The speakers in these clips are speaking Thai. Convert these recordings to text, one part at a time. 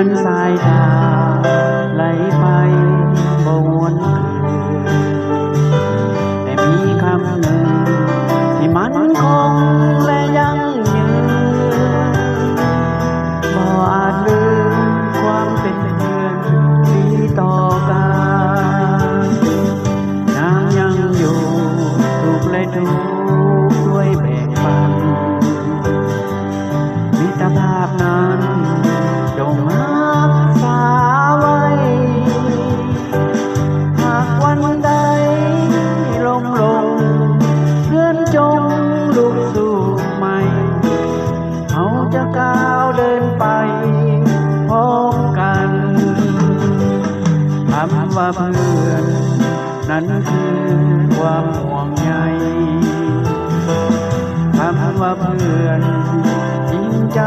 อนสายตาไหลไปบวนคืนแต่มีคำหนึ่งที่มันคงและยั่งยืนบ่อาจลืมความเป็นเพื่อนที่ต่อกันน้ำยังอยู่ทุกและทุกด้วยแบ่งปันมิตรภาพนั้นจงรักษาไว้หากวันใดล้มลงเพื่อนจงลุกสู้ใหม่เขาจะก้าวเดินไปพร้อมกันคำว่าเพื่อนนั้นคือความห่วงใยคำว่าเพื่อนจริงใจ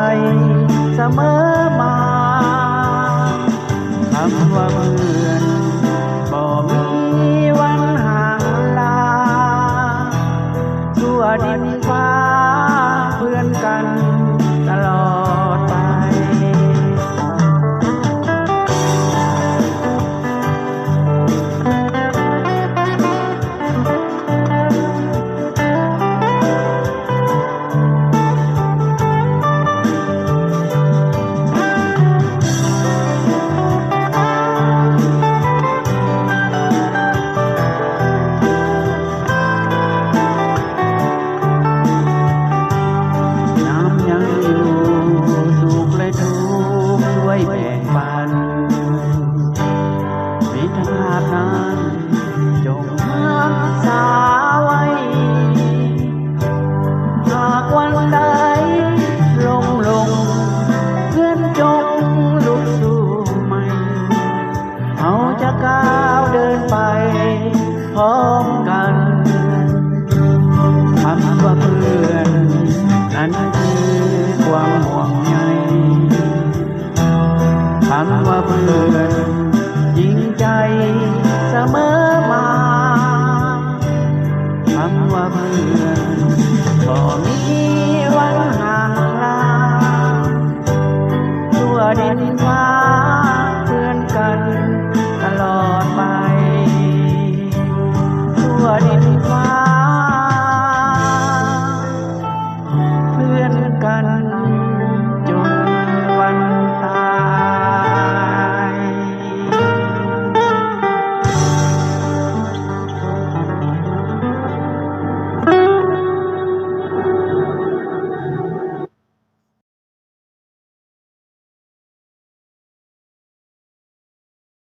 เสมอมาคำว่าเพื่อนบ่มีวันห่างลาทั่วดินฟ้าเพื่อนกันตลอดไปแบ่งปันมิตรภาพนั้นจงรักษาไว้หากวันใดล้มลงเพื่อนจงลุกสู้ใหม่เขาจะก้าวเดินไปพร้อมกันคำว่าเพื่อนนั้นคือความห่วงใยคำว่าเพื่อนจริงใจเสมอ